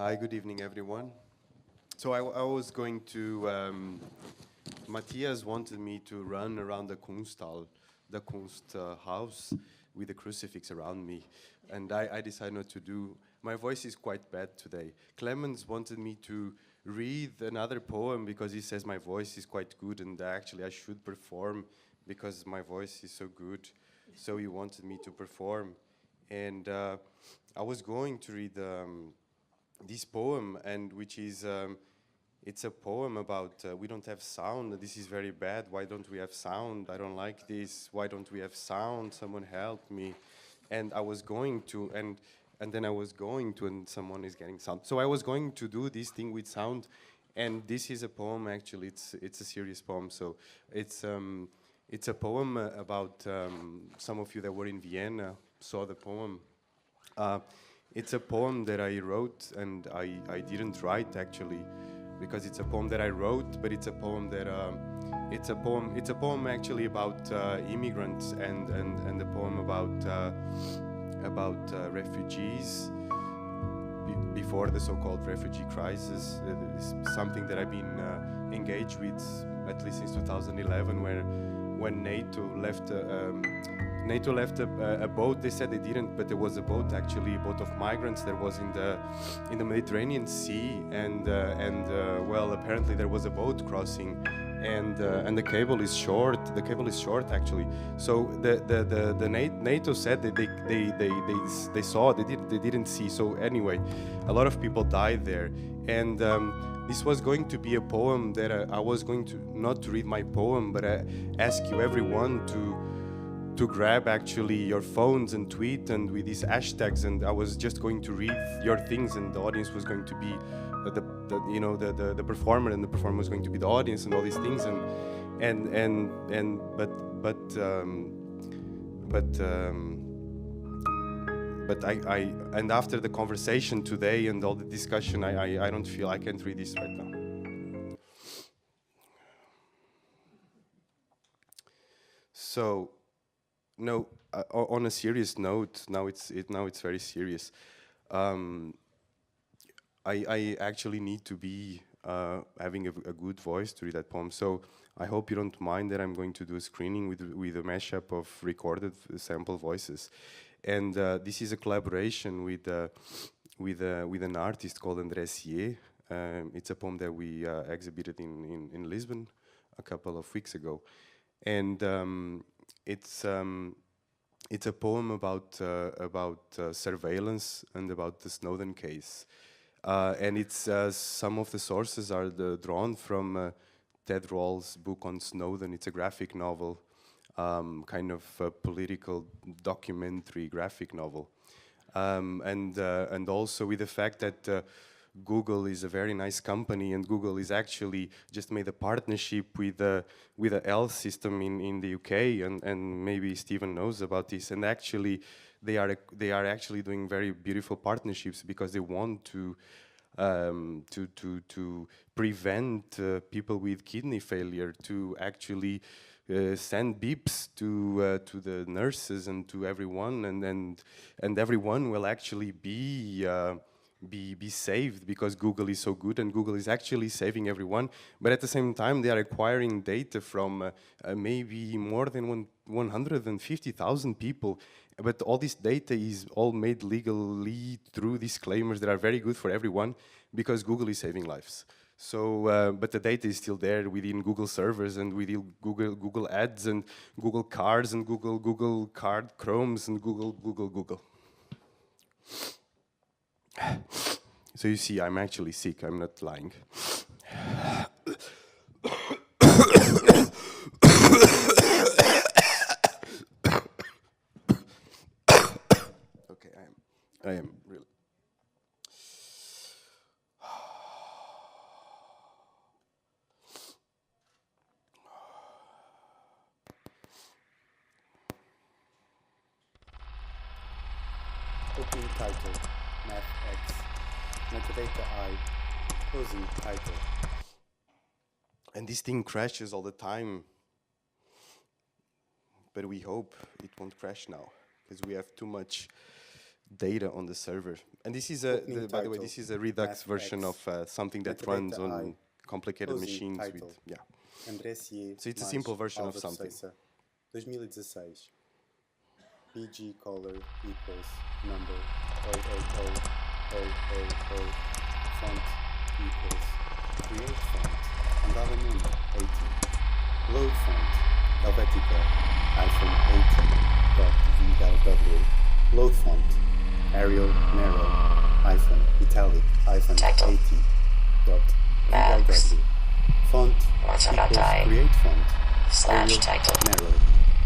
Hi, good evening, everyone. So I was going to, Matthias wanted me to run around the Kunsthal, the Kunst house, with a crucifix around me, and I decided not to do. My voice is quite bad today. Clemens wanted me to read another poem because he says my voice is quite good, and actually I should perform because my voice is so good. So he wanted me to perform, and I was going to read this poem, and which is it's a poem about we don't have sound. This is very bad. Why don't we have sound? I don't like this. Why don't we have sound? Someone help me. And I was going to, and then I was going to, and someone is getting sound. So I was going to do this thing with sound, and this is a poem. Actually, it's a serious poem. So it's a poem about some of you that were in Vienna saw the poem. It's a poem that I wrote, and I didn't write actually, because it's a poem that I wrote, but it's a poem that it's a poem actually about immigrants and a poem about refugees before the so-called refugee crisis. It's something that I've been engaged with at least since 2011, when NATO left a boat. They said they didn't, but there was a boat, actually, a boat of migrants that was in the Mediterranean Sea, and well, apparently there was a boat crossing, and the cable is short. The cable is short, actually. So the NATO said that they saw, they didn't see. So anyway, a lot of people died there, and this was going to be a poem that I was going to not to read my poem, but I ask you everyone to grab actually your phones and tweet and with these hashtags, and I was just going to read your things, and the audience was going to be the performer, and the performer was going to be the audience, and all these things, but I and after the conversation today and all the discussion, I don't feel I can't read this right now. So. No, on a serious note, now it's very serious. I actually need to be having a good voice to read that poem. So I hope you don't mind that I'm going to do a screening with a mashup of recorded sample voices, and this is a collaboration with an artist called André Sier. It's a poem that we exhibited in Lisbon a couple of weeks ago, and it's a poem about surveillance and about the Snowden case, and it's some of the sources are drawn from Ted Rawls' book on Snowden. It's a graphic novel, kind of a political documentary graphic novel, and also with the fact that Google is a very nice company, and Google is actually just made a partnership with a health system in the UK, and maybe Stephen knows about this. And actually, they are actually doing very beautiful partnerships because they want to prevent people with kidney failure to actually send beeps to the nurses and to everyone, and everyone will actually be saved because Google is so good, and Google is actually saving everyone. But at the same time, they are acquiring data from maybe more than 150,000 people. But all this data is all made legally through disclaimers that are very good for everyone because Google is saving lives. So, but the data is still there within Google servers and within Google Ads and Google Cards and Google Card Chromes and Google. So you see, I'm actually sick, I'm not lying. Okay, I am really. Opening title, Math X. Metadata I, closing title. And this thing crashes all the time, but we hope it won't crash now, because we have too much data on the server. And this is by the way, this is a Redux version of something that runs on complicated machines with, So it's a simple version of something. Seiça, 2016. PG color equals number 0000000. Font equals create font. Andava número 18. Load font Helvetica -18.vlw. Load font Arial narrow -italic -80.vlw. Font equals create font Arial narrow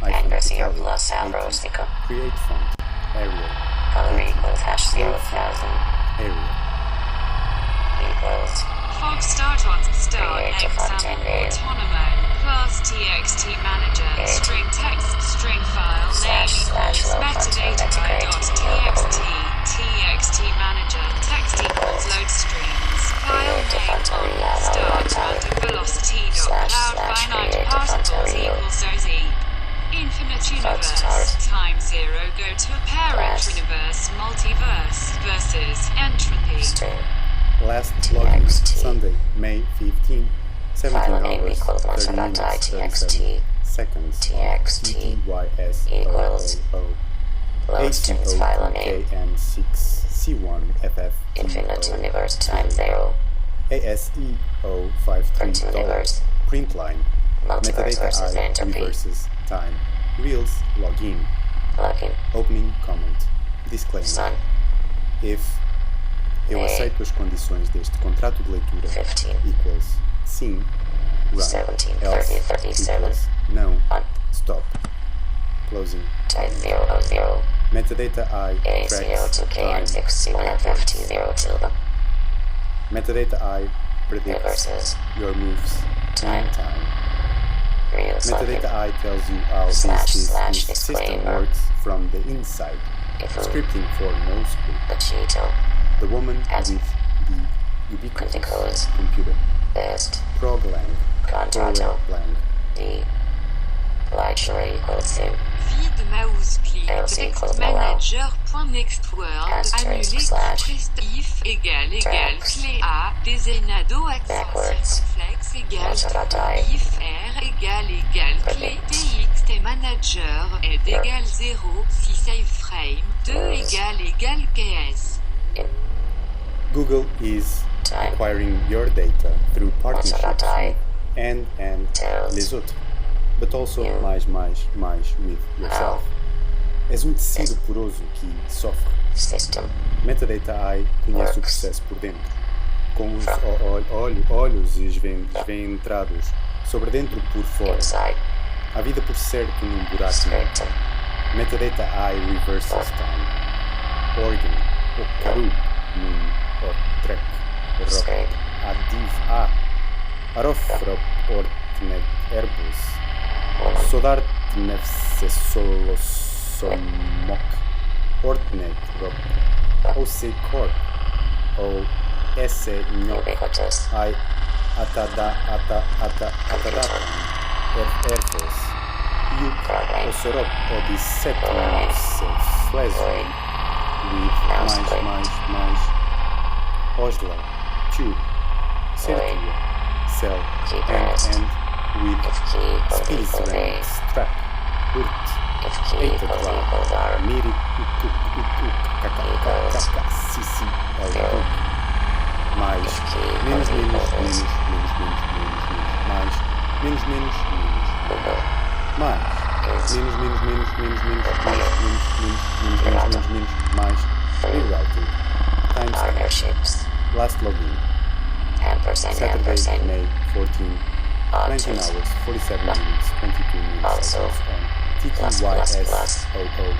-italic Álvaro Seiça. create font Arial Color equals Arial equals Fog start on star Create a font example and real. autonomo class txt manager Create. string text string file name // equals load metadata font txt txt manager text equals load strings file Create a name font on area start now random velocity / cloud create finite a font particles area. equals OZ infinite universe start. time zero go to a parent Class. universe multiverse versus entropy string Last login TXT. Sunday, May 15, 17 File name hours, equals 30 minutes, 37 seconds. TXT equals load strings file name ATYS00KN6C1FF infinite universe time 0 ASE053 print universe print line multiverse metadata versus I entropy reverses time reels login login opening comment disclaimer sun if eu May aceito as condições deste contrato de leitura 15 equals sim run 17 else 30 37 equals não on stop closing type 00 metadata I A0 to time KN6C1FFT0 tilde metadata I predicts reverses your moves time. in time real metadata login I tells you how / this system disclaimer. works from the inside if scripting for no script the cheeto the woman As with the ubiquitous Criticals. computer best proglang contrato lang D lecture equals sim Vide mouse click Else text equals manager point next word Asterisk annuler slash. prest if égal Tracks. clé A désénado accent Backwards. circonflexe égal Metadata I. if R égal clé Predict. txt manager est Your. égal 0 si save frame 2 Moves. égal ks in Google is time acquiring your data through partnerships Metadata I. with and Tells. les autres, but also You. mais with yourself. És tecido poroso que sofre. system Metadata I conhece o Works. processo por dentro, com os From. olhos esventrados sobre dentro por fora. inside A vida por certo num buraco. scriptum Metadata I reverses time. Organ, o caru, num otrek, rock, Script. adiv a, arofrop ortnet erbus, woman sodart nefsesolosomok, ortnet rock, ose corp, o esse nyok, ubiquitous I atadatam, erfos, iuk Proglang. osorop odissetos fleso, with mais, osla, tube, circular, cell, Keypressed. and with if key equals speed equals A range, strap, urt, if key eta equals dwa, equals R miri, kaka, sisi, Zero. mais, if key menos, equals menos, equals menos, menos, Google mais, is menos, mais, rewriting, timestamp, partnerships last login, ampersand May 14, 19 objects hours, 47 minutes, 22 Also. milliseconds on TTYS00